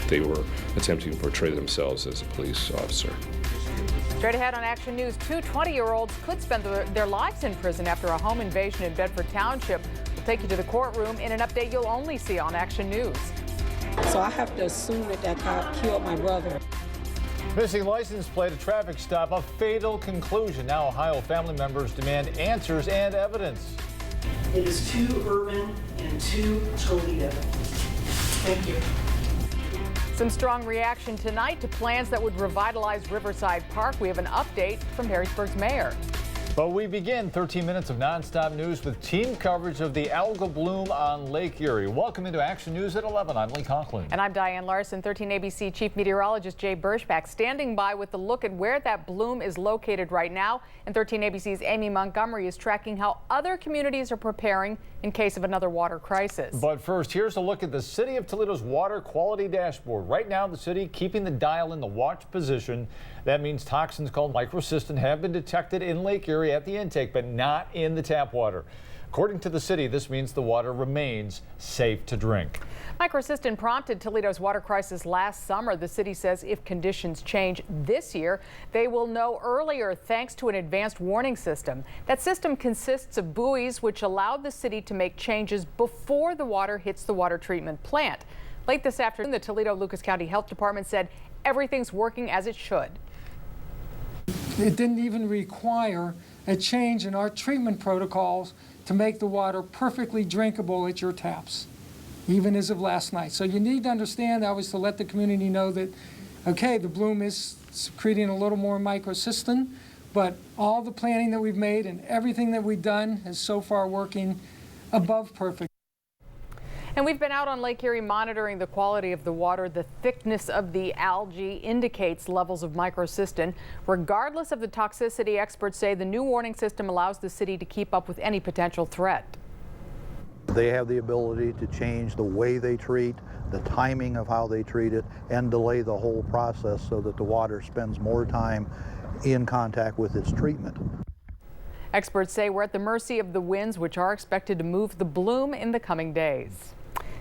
they were attempting to portray themselves as a police officer. Straight ahead on Action News, two 20-year-olds could spend their lives in prison after a home invasion in Bedford Township. We'll take you to the courtroom in an update you'll only see on Action News. So I have to assume that cop killed my brother. Missing license plate, a traffic stop, a fatal conclusion. Now Ohio family members demand answers and evidence. It is 2 Urban and 2 Toledo. Thank you. Some strong reaction tonight to plans that would revitalize Riverside Park. We have an update from Harrisburg's mayor. But we begin 13 minutes of nonstop news with team coverage of the algal bloom on Lake Erie. Welcome into Action News at 11. I'm Lee Conklin. And I'm Diane Larson. 13 ABC Chief Meteorologist Jay Berschbach standing by with a look at where that bloom is located right now. And 13 ABC's Amy Montgomery is tracking how other communities are preparing in case of another water crisis. But first, here's a look at the City of Toledo's water quality dashboard. Right now, the city keeping the dial in the watch position. That means toxins called microcystin have been detected in Lake Erie at the intake, but not in the tap water. According to the city, this means the water remains safe to drink. Microcystin prompted Toledo's water crisis last summer. The city says if conditions change this year, they will know earlier thanks to an advanced warning system. That system consists of buoys which allowed the city to make changes before the water hits the water treatment plant. Late this afternoon, the Toledo-Lucas County Health Department said everything's working as it should. It didn't even require a change in our treatment protocols to make the water perfectly drinkable at your taps, even as of last night. So you need to understand that was to let the community know that, okay, the bloom is secreting a little more microcystin, but all the planning that we've made and everything that we've done is so far working above perfect. And we've been out on Lake Erie monitoring the quality of the water. The thickness of the algae indicates levels of microcystin. Regardless of the toxicity, experts say the new warning system allows the city to keep up with any potential threat. They have the ability to change the way they treat, the timing of how they treat it, and delay the whole process so that the water spends more time in contact with its treatment. Experts say we're at the mercy of the winds, which are expected to move the bloom in the coming days.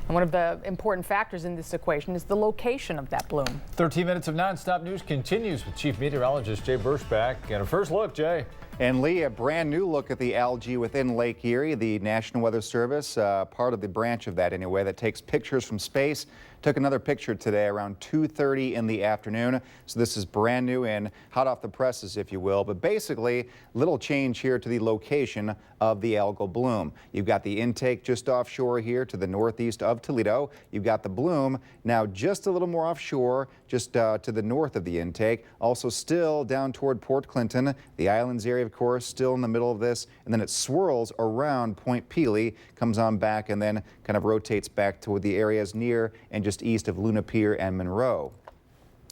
And one of the important factors in this equation is the location of that bloom. 13 minutes of nonstop news continues with Chief Meteorologist Jay Berschbach. And a first look, Jay. And Lee, a brand new look at the algae within Lake Erie. The National Weather Service, part of the branch of that anyway, that takes pictures from space, took another picture today around 2:30 in the afternoon. So this is brand new and hot off the presses, if you will. But basically, little change here to the location of the algal bloom. You've got the intake just offshore here to the northeast of Toledo. You've got the bloom now just a little more offshore, just to the north of the intake. Also still down toward Port Clinton. The islands area, of course, still in the middle of this. And then it swirls around Point Pelee, comes on back, and then kind of rotates back toward the areas near and just east of Luna Pier and Monroe.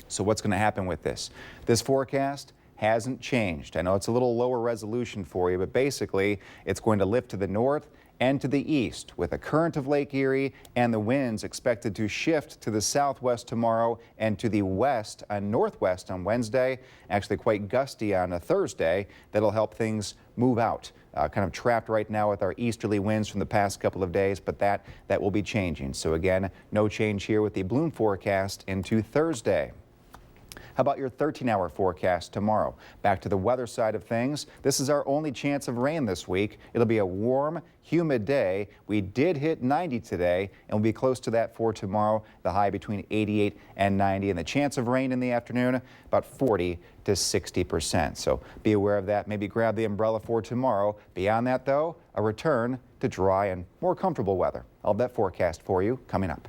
So what's going to happen with this? This forecast hasn't changed. I know it's a little lower resolution for you, but basically it's going to lift to the north and to the east with a current of Lake Erie, and the winds expected to shift to the southwest tomorrow and to the west and northwest on Wednesday. Actually quite gusty on a Thursday. That'll help things move out. Kind of trapped right now with our easterly winds from the past couple of days, but that will be changing. So again, no change here with the bloom forecast into Thursday. How about your 13-hour forecast tomorrow? Back to the weather side of things. This is our only chance of rain this week. It'll be a warm, humid day. We did hit 90 today, and we'll be close to that for tomorrow. The high between 88 and 90, and the chance of rain in the afternoon about 40 to 60%. So be aware of that. Maybe grab the umbrella for tomorrow. Beyond that, though, a return to dry and more comfortable weather. I'll have that forecast for you coming up.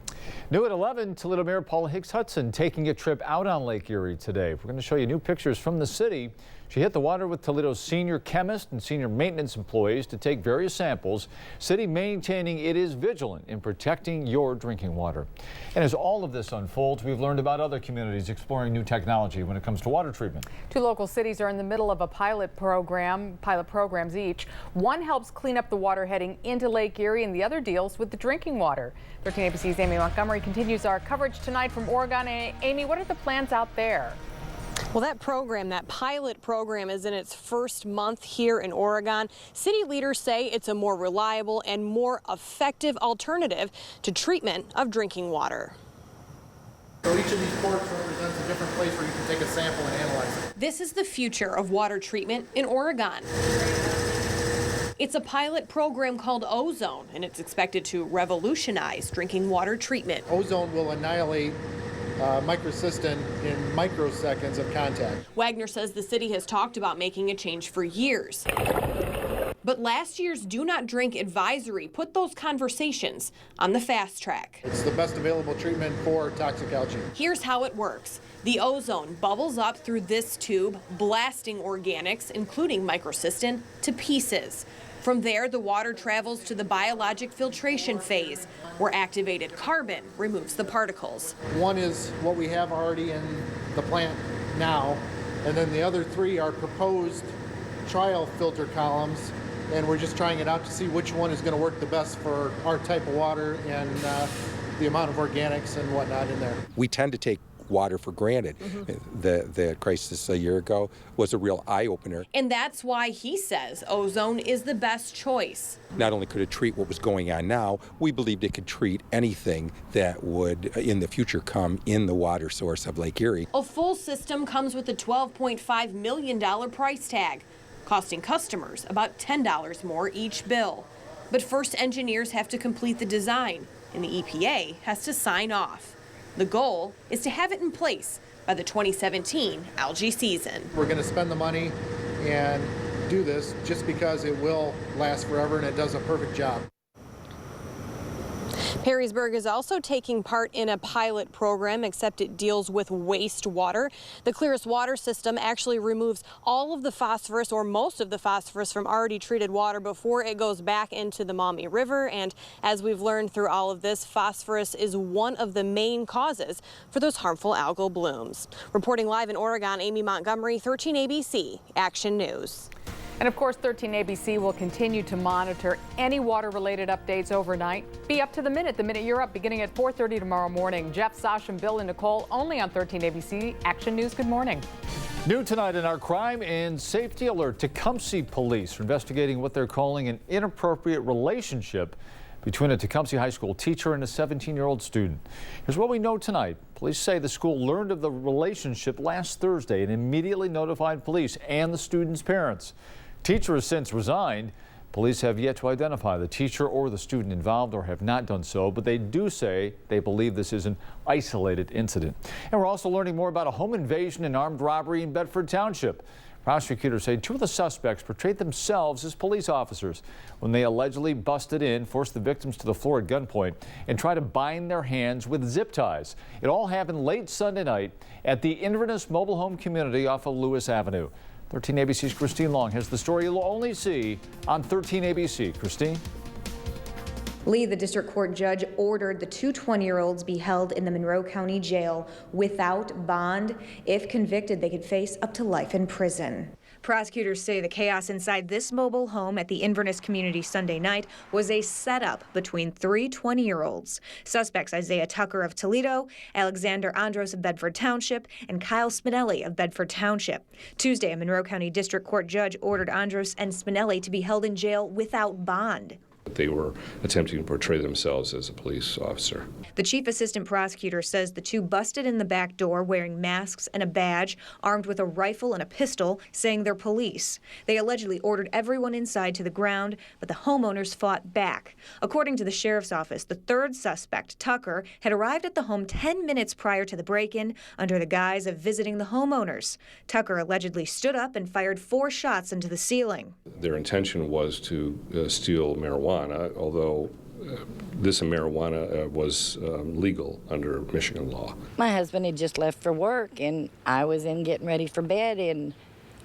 New at 11, Toledo Mayor Paula Hicks Hudson taking a trip out on Lake Erie today. We're going to show you new pictures from the city. She hit the water with Toledo's senior chemist and senior maintenance employees to take various samples. City maintaining it is vigilant in protecting your drinking water. And as all of this unfolds, we've learned about other communities exploring new technology when it comes to water treatment. Two local cities are in the middle of a pilot programs each. One helps clean up the water heading into Lake Erie, and the other deals with the drinking water. 13 ABC's Amy Montgomery continues our coverage tonight from Oregon. Amy, what are the plans out there? Well, that pilot program is in its first month here in Oregon. City leaders say it's a more reliable and more effective alternative to treatment of drinking water. So each of these ports represents a different place where you can take a sample and analyze it. This is the future of water treatment in Oregon. It's a pilot program called Ozone, and it's expected to revolutionize drinking water treatment. Ozone will annihilate microcystin in microseconds of contact. Wagner says the city has talked about making a change for years. But last year's Do Not Drink advisory put those conversations on the fast track. It's the best available treatment for toxic algae. Here's how it works. The ozone bubbles up through this tube, blasting organics, including microcystin, to pieces. From there, the water travels to the biologic filtration phase, where activated carbon removes the particles. One is what we have already in the plant now, and then the other three are proposed trial filter columns, and we're just trying it out to see which one is going to work the best for our type of water and the amount of organics and whatnot in there. We tend to take water for granted. The crisis a year ago was a real eye-opener. And that's why he says ozone is the best choice. Not only could it treat what was going on now, we believed it could treat anything that would in the future come in the water source of Lake Erie. A full system comes with a $12.5 million price tag, costing customers about $10 more each bill. But first, engineers have to complete the design, and the EPA has to sign off. The goal is to have it in place by the 2017 algae season. We're going to spend the money and do this just because it will last forever and it does a perfect job. Perrysburg is also taking part in a pilot program, except it deals with wastewater. The Clearest Water system actually removes all of the phosphorus, or most of the phosphorus, from already treated water before it goes back into the Maumee River. And as we've learned through all of this, phosphorus is one of the main causes for those harmful algal blooms. Reporting live in Oregon, Amy Montgomery, 13 ABC Action News. And of course, 13 ABC will continue to monitor any water-related updates overnight. Be up to the minute you're up, beginning at 4:30 tomorrow morning. Jeff, Sasha, Bill, and Nicole, only on 13 ABC Action News. Good morning. New tonight in our crime and safety alert, Tecumseh police are investigating what they're calling an inappropriate relationship between a Tecumseh High School teacher and a 17-year-old student. Here's what we know tonight. Police say the school learned of the relationship last Thursday and immediately notified police and the student's parents. Teacher has since resigned. Police have yet to identify the teacher or the student involved, or have not done so, but they do say they believe this is an isolated incident. And we're also learning more about a home invasion and armed robbery in Bedford Township. Prosecutors say two of the suspects portrayed themselves as police officers when they allegedly busted in, forced the victims to the floor at gunpoint, and tried to bind their hands with zip ties. It all happened late Sunday night at the Inverness Mobile Home Community off of Lewis Avenue. 13 ABC's Christine Long has the story you'll only see on 13 ABC. Christine? Lee, the district court judge ordered the two 20-year-olds be held in the Monroe County Jail without bond. If convicted, they could face up to life in prison. Prosecutors say the chaos inside this mobile home at the Inverness community Sunday night was a setup between three 20-year-olds. Suspects Isaiah Tucker of Toledo, Alexander Andros of Bedford Township, and Kyle Spinelli of Bedford Township. Tuesday, a Monroe County district court judge ordered Andros and Spinelli to be held in jail without bond. They were attempting to portray themselves as a police officer. The chief assistant prosecutor says the two busted in the back door wearing masks and a badge, armed with a rifle and a pistol, saying they're police. They allegedly ordered everyone inside to the ground, but the homeowners fought back. According to the sheriff's office, the third suspect, Tucker, had arrived at the home 10 minutes prior to the break-in under the guise of visiting the homeowners. Tucker allegedly stood up and fired 4 shots into the ceiling. Their intention was to steal marijuana, although this marijuana was legal under Michigan law. My husband had just left for work, and I was in getting ready for bed, and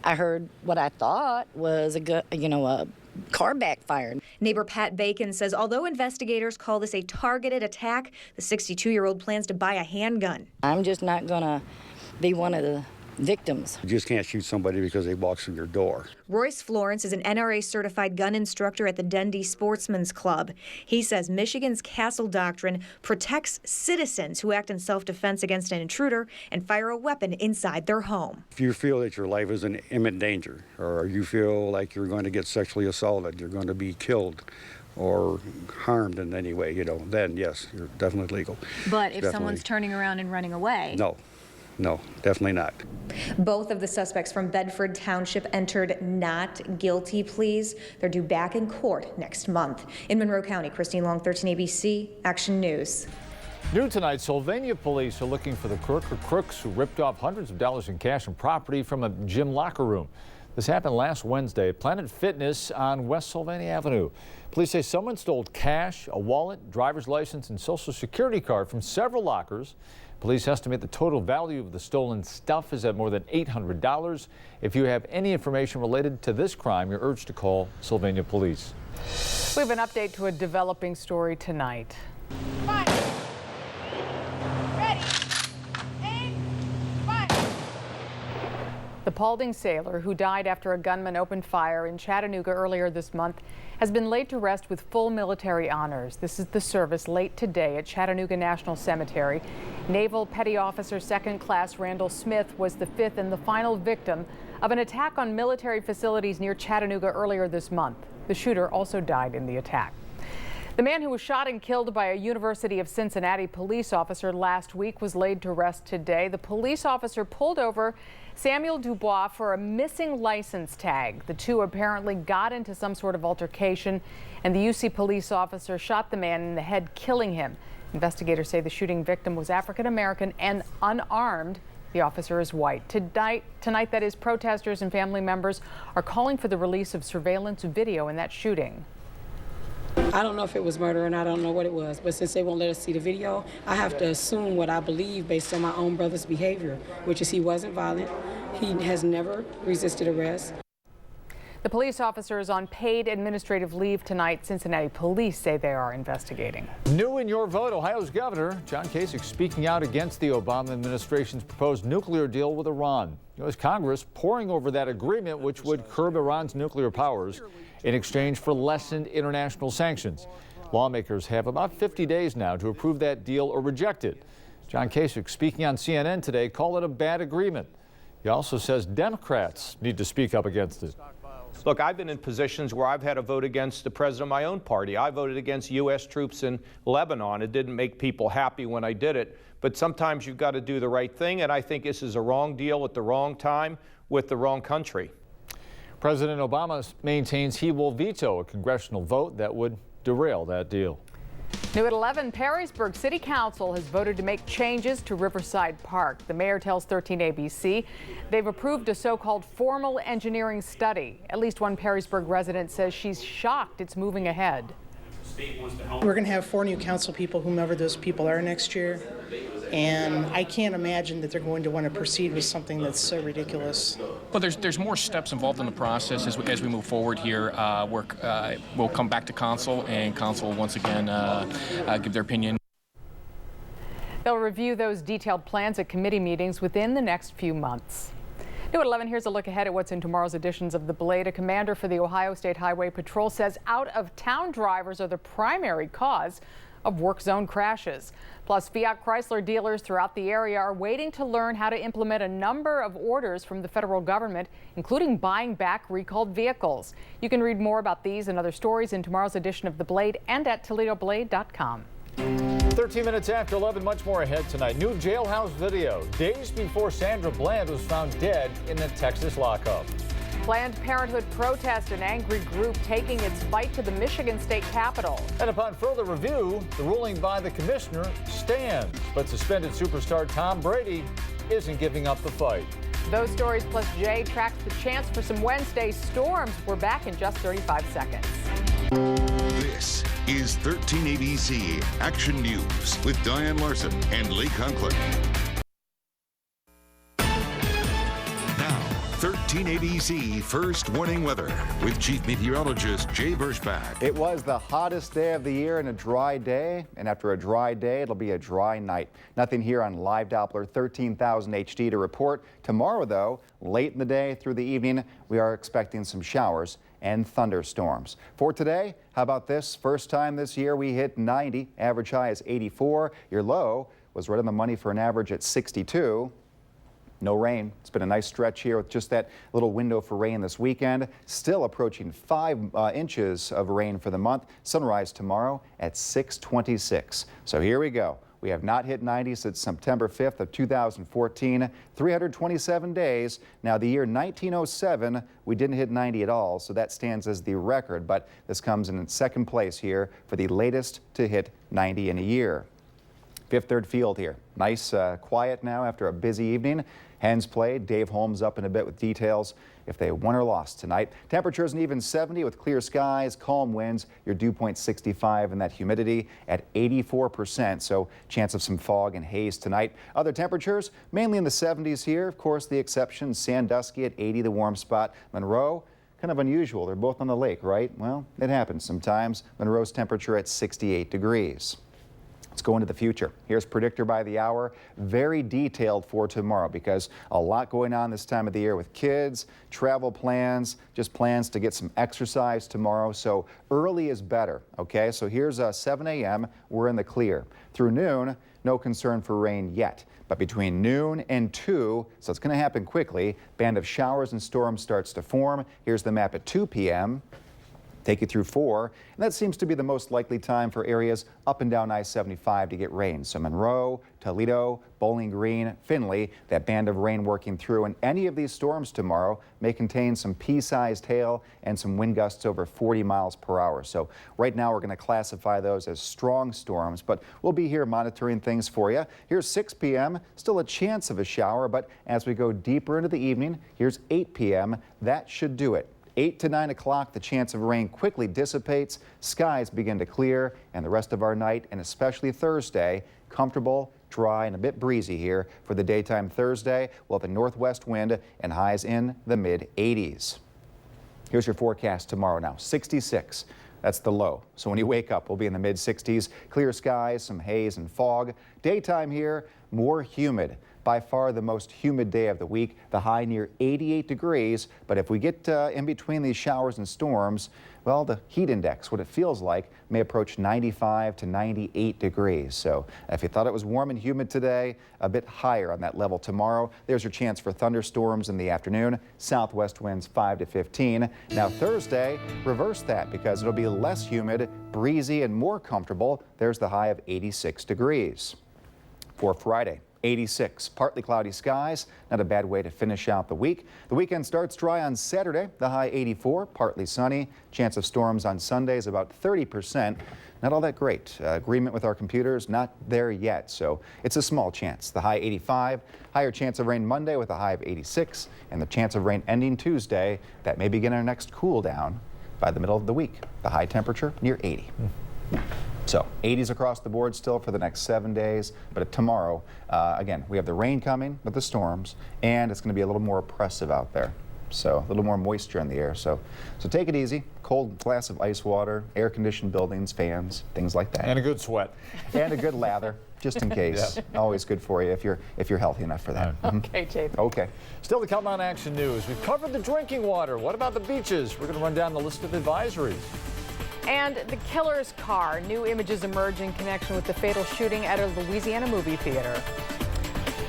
I heard what I thought was a car backfired. Neighbor Pat Bacon says although investigators call this a targeted attack, the 62-year-old plans to buy a handgun. I'm just not gonna be one of the victims. You just can't shoot somebody because they walk through your door. Royce Florence is an NRA-certified gun instructor at the Dundee Sportsman's Club. He says Michigan's Castle Doctrine protects citizens who act in self-defense against an intruder and fire a weapon inside their home. If you feel that your life is in imminent danger, or you feel like you're going to get sexually assaulted, you're going to be killed, or harmed in any way, then yes, you're definitely legal. But if Definitely. someone's turning around and running away? No, definitely not. Both of the suspects from Bedford Township entered not guilty pleas. They're due back in court next month. In Monroe County, Christine Long, 13 ABC, Action News. New tonight, Sylvania police are looking for the crook or crooks who ripped off hundreds of dollars in cash and property from a gym locker room. This happened last Wednesday at Planet Fitness on West Sylvania Avenue. Police say someone stole cash, a wallet, driver's license, and social security card from several lockers. Police estimate the total value of the stolen stuff is at more than $800. If you have any information related to this crime, you're urged to call Sylvania Police. We have an update to a developing story tonight. The Paulding sailor, who died after a gunman opened fire in Chattanooga earlier this month, has been laid to rest with full military honors. This is the service late today at Chattanooga National Cemetery. Naval Petty Officer 2nd Class Randall Smith was the fifth and the final victim of an attack on military facilities near Chattanooga earlier this month. The shooter also died in the attack. The man who was shot and killed by a University of Cincinnati police officer last week was laid to rest today. The police officer pulled over Samuel Dubois for a missing license tag. The two apparently got into some sort of altercation, and the UC police officer shot the man in the head, killing him. Investigators say the shooting victim was African American and unarmed. The officer is white. Tonight, that is, protesters and family members are calling for the release of surveillance video in that shooting. I don't know if it was murder and I don't know what it was, but since they won't let us see the video, I have to assume what I believe based on my own brother's behavior, which is he wasn't violent. He has never resisted arrest. The police officer is on paid administrative leave tonight. Cincinnati police say they are investigating. New in your vote, Ohio's Governor John Kasich speaking out against the Obama administration's proposed nuclear deal with Iran. U.S. Congress pouring over that agreement, which would curb Iran's nuclear powers in exchange for lessened international sanctions. Lawmakers have about 50 days now to approve that deal or reject it. John Kasich, speaking on CNN today, called it a bad agreement. He also says Democrats need to speak up against it. Look, I've been in positions where I've had to vote against the president of my own party. I voted against U.S. troops in Lebanon. It didn't make people happy when I did it, but sometimes you've got to do the right thing, and I think this is a wrong deal at the wrong time with the wrong country. President Obama maintains he will veto a congressional vote that would derail that deal. New at 11, Perrysburg City Council has voted to make changes to Riverside Park. The mayor tells 13 ABC they've approved a so-called formal engineering study. At least one Perrysburg resident says she's shocked it's moving ahead. We're going to have 4 new council people, whomever those people are, next year. And I can't imagine that they're going to want to proceed with something that's so ridiculous. Well, there's more steps involved in the process as we move forward here. We'll come back to council, and council will once again give their opinion. They'll review those detailed plans at committee meetings within the next few months. New at 11, here's a look ahead at what's in tomorrow's editions of The Blade. A commander for the Ohio State Highway Patrol says out-of-town drivers are the primary cause of work zone crashes. Plus, Fiat Chrysler dealers throughout the area are waiting to learn how to implement a number of orders from the federal government, including buying back recalled vehicles. You can read more about these and other stories in tomorrow's edition of The Blade and at ToledoBlade.com. 13 minutes after 11, much more ahead tonight. New jailhouse video, days before Sandra Bland was found dead in the Texas lockup. Planned Parenthood protest, an angry group taking its fight to the Michigan State Capitol. And upon further review, the ruling by the commissioner stands. But suspended superstar Tom Brady isn't giving up the fight. Those stories plus Jay tracks the chance for some Wednesday storms. We're back in just 35 seconds. This is 13 ABC Action News with Diane Larson and Lee Conklin. Now, 13 ABC First Warning Weather with Chief Meteorologist Jay Berschbach. It was the hottest day of the year and a dry day, and after a dry day, it'll be a dry night. Nothing here on Live Doppler 13,000 HD to report. Tomorrow, though, late in the day through the evening, we are expecting some showers and thunderstorms. For today, how about this? First time this year we hit 90. Average high is 84. Your low was right on the money for an average at 62. no rain. It's been a nice stretch here with just that little window for rain this weekend. Still approaching 5 inches of rain for the month. Sunrise tomorrow at 6:26. So here we go. We have not hit 90 since September 5th of 2014, 327 days. Now, the year 1907, we didn't hit 90 at all, so that stands as the record, but this comes in second place here for the latest to hit 90 in a year. Fifth Third Field here. Nice, quiet now after a busy evening. Hens played. Dave Holmes up in a bit with details if they won or lost tonight. Temperatures an even 70 with clear skies, calm winds, your dew point 65, and that humidity at 84%. So chance of some fog and haze tonight. Other temperatures mainly in the 70s here. Of course, the exception, Sandusky at 80, the warm spot. Monroe, kind of unusual. They're both on the lake, right? Well, it happens sometimes. Monroe's temperature at 68 degrees. Let's go into the future. Here's Predictor by the Hour. Very detailed for tomorrow because a lot going on this time of the year with kids, travel plans, just plans to get some exercise tomorrow. So early is better, okay? So here's 7 a.m. We're in the clear. Through noon, no concern for rain yet. But between noon and 2, so it's going to happen quickly, band of showers and storms starts to form. Here's the map at 2 p.m. Take you through 4, and that seems to be the most likely time for areas up and down I-75 to get rain. So Monroe, Toledo, Bowling Green, Findlay, that band of rain working through, and any of these storms tomorrow may contain some pea-sized hail and some wind gusts over 40 miles per hour. So right now we're going to classify those as strong storms, but we'll be here monitoring things for you. Here's 6 p.m., still a chance of a shower, but as we go deeper into the evening, here's 8 p.m., that should do it. 8 to 9 o'clock, the chance of rain quickly dissipates, skies begin to clear, and the rest of our night, and especially Thursday, comfortable, dry, and a bit breezy here for the daytime Thursday. We'll have a northwest wind and highs in the mid-80s. Here's your forecast tomorrow now, 66. That's the low. So when you wake up, we'll be in the mid-60s. Clear skies, some haze and fog. Daytime here, more humid. By far the most humid day of the week, the high near 88 degrees. But if we get in between these showers and storms, well, the heat index, what it feels like, may approach 95 to 98 degrees. So if you thought it was warm and humid today, a bit higher on that level tomorrow. There's your chance for thunderstorms in the afternoon. Southwest winds 5 to 15. Now Thursday, reverse that because it'll be less humid, breezy, and more comfortable. There's the high of 86 degrees. For Friday, 86, partly cloudy skies, not a bad way to finish out the week. The weekend starts dry on Saturday, the high 84, partly sunny. Chance of storms on Sunday is about 30%. Not all that great. Agreement with our computers, not there yet, so it's a small chance. The high 85, higher chance of rain Monday with a high of 86, and the chance of rain ending Tuesday. That may begin our next cool down by the middle of the week. The high temperature near 80. So 80s across the board still for the next 7 days, but tomorrow, again, we have the rain coming with the storms, and it's going to be a little more oppressive out there. So a little more moisture in the air. So take it easy. Cold glass of ice water, air-conditioned buildings, fans, things like that. And a good sweat. And a good lather, just in case. Yeah. Always good for you if you're healthy enough for that. Okay, Jake. Okay. Still to come on Action News. We've covered the drinking water. What about the beaches? We're going to run down the list of advisories. And the killer's car. New images emerge in connection with the fatal shooting at a Louisiana movie theater.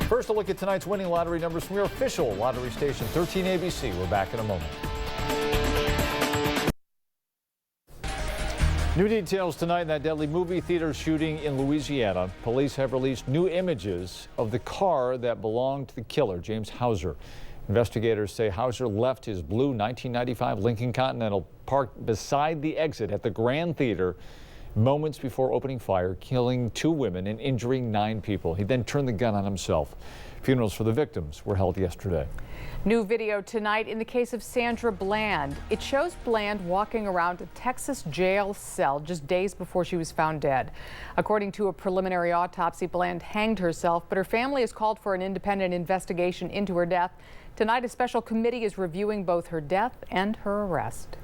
First, a look at tonight's winning lottery numbers from your official lottery station, 13 ABC. We're back in a moment. New details tonight in that deadly movie theater shooting in Louisiana. Police have released new images of the car that belonged to the killer, James Hauser. Investigators say Hauser left his blue 1995 Lincoln Continental parked beside the exit at the Grand Theater moments before opening fire, killing 2 women and injuring 9 people. He then turned the gun on himself. Funerals for the victims were held yesterday. New video tonight in the case of Sandra Bland. It shows Bland walking around a Texas jail cell just days before she was found dead. According to a preliminary autopsy, Bland hanged herself, but her family has called for an independent investigation into her death. Tonight, a special committee is reviewing both her death and her arrest.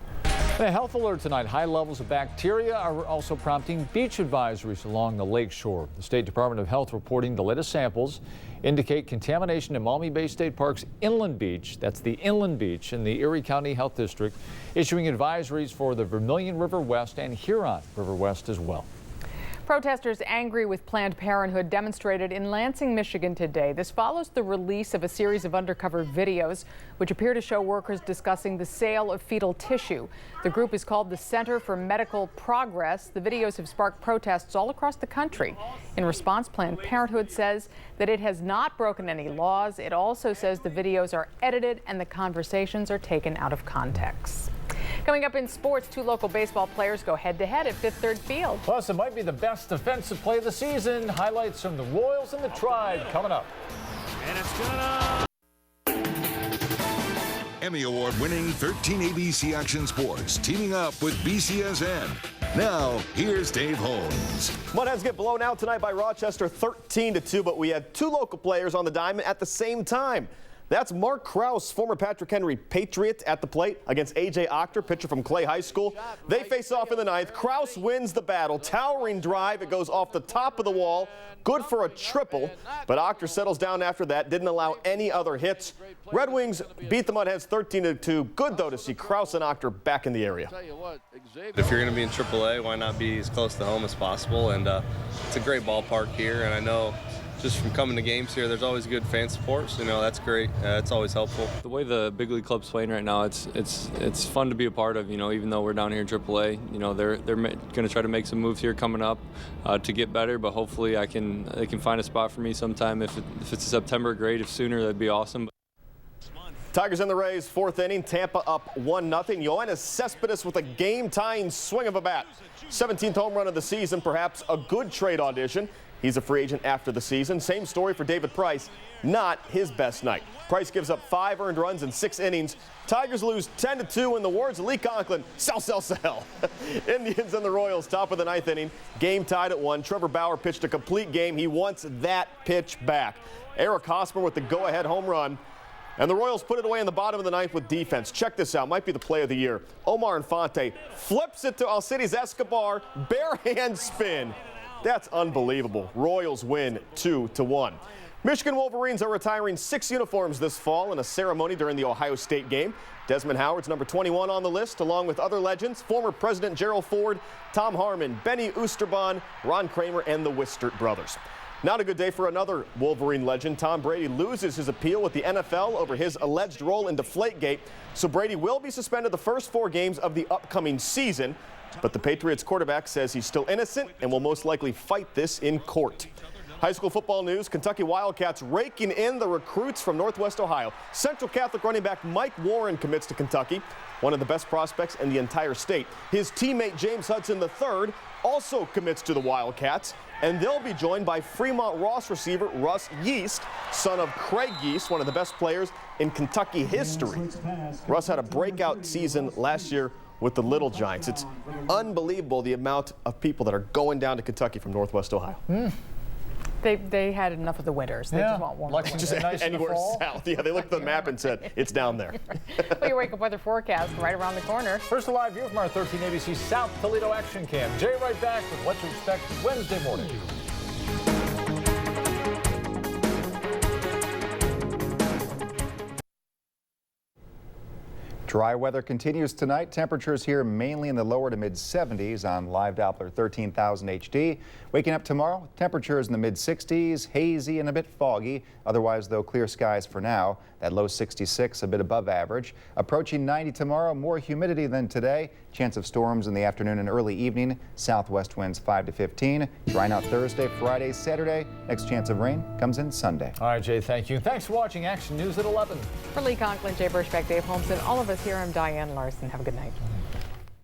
A health alert tonight. High levels of bacteria are also prompting beach advisories along the lake shore. The State Department of Health reporting the latest samples indicate contamination in Maumee Bay State Park's Inland Beach. That's the Inland Beach in the Erie County Health District, issuing advisories for the Vermilion River West and Huron River West as well. Protesters angry with Planned Parenthood demonstrated in Lansing, Michigan today. This follows the release of a series of undercover videos which appear to show workers discussing the sale of fetal tissue. The group is called the Center for Medical Progress. The videos have sparked protests all across the country. In response, Planned Parenthood says that it has not broken any laws. It also says the videos are edited and the conversations are taken out of context. Coming up in sports, two local baseball players go head-to-head at Fifth Third Field. Plus, it might be the best defensive play of the season. Highlights from the Royals and the Tribe coming up. And it's gonna... Emmy Award-winning 13 ABC Action Sports teaming up with BCSN. Now, here's Dave Holmes. Mudheads get blown out tonight by Rochester 13-2, but we had two local players on the diamond at the same time. That's Mark Krause, former Patrick Henry Patriot, at the plate against A.J. Octor, pitcher from Clay High School. They face off in the ninth. Krause wins the battle. Towering drive. It goes off the top of the wall. Good for a triple, but Octor settles down after that. Didn't allow any other hits. Red Wings beat the Mudheads 13-2. Good, though, to see Krause and Octor back in the area. If you're going to be in AAA, why not be as close to home as possible? And it's a great ballpark here, and I know just from coming to games here, there's always good fan support, so, that's great. It's always helpful. The way the big league club's playing right now, it's fun to be a part of, even though we're down here in AAA. They're going to try to make some moves here coming up to get better, but hopefully they can find a spot for me sometime. If it's September, great. If sooner, that'd be awesome. Tigers and the Rays, fourth inning. Tampa up 1-0. Yoenis Cespedes with a game-tying swing of a bat. 17th home run of the season, perhaps a good trade audition. He's a free agent after the season. Same story for David Price. Not his best night. Price gives up 5 earned runs in 6 innings. Tigers lose 10-2 in the words of Lee Conklin. Sell, sell, sell. Indians and the Royals top of the 9th inning. Game tied at 1. Trevor Bauer pitched a complete game. He wants that pitch back. Eric Hosmer with the go-ahead home run. And the Royals put it away in the bottom of the 9th with defense. Check this out. Might be the play of the year. Omar Infante flips it to Alcides Escobar. Bare hand spin. That's unbelievable. Royals win 2-1. Michigan Wolverines are retiring 6 uniforms this fall in a ceremony during the Ohio State game. Desmond Howard's number 21 on the list, along with other legends, former President Gerald Ford, Tom Harmon, Benny Oosterbaan, Ron Kramer, and the Wistert brothers. Not a good day for another Wolverine legend. Tom Brady loses his appeal with the NFL over his alleged role in Deflategate, so Brady will be suspended the first 4 games of the upcoming season. But the Patriots quarterback says he's still innocent and will most likely fight this in court. High school football news, Kentucky Wildcats raking in the recruits from Northwest Ohio. Central Catholic running back Mike Warren commits to Kentucky, one of the best prospects in the entire state. His teammate James Hudson III also commits to the Wildcats, and they'll be joined by Fremont Ross receiver Russ Yeast, son of Craig Yeast, one of the best players in Kentucky history. Russ had a breakout season last year with the Little Giants. It's unbelievable the amount of people that are going down to Kentucky from Northwest Ohio. They had enough of the winters. They just want warm weather. Just anywhere south. Yeah, they looked at the map and said, it's down there. Well, your wake-up weather forecast right around the corner. First, a live view from our 13 ABC South Toledo Action Cam. Jay right back with what to expect Wednesday morning. Dry weather continues tonight. Temperatures here mainly in the lower to mid 70s on live Doppler 13,000 HD. Waking up tomorrow, temperatures in the mid 60s, hazy and a bit foggy. Otherwise, though, clear skies for now. That low 66, a bit above average. Approaching 90 tomorrow, more humidity than today. Chance of storms in the afternoon and early evening. Southwest winds 5 to 15. Drying out Thursday, Friday, Saturday. Next chance of rain comes in Sunday. All right, Jay, thank you. Thanks for watching Action News at 11. For Lee Conklin, Jay Burchbeck, Dave Holmes, and all of us here, I'm Diane Larson. Have a good night.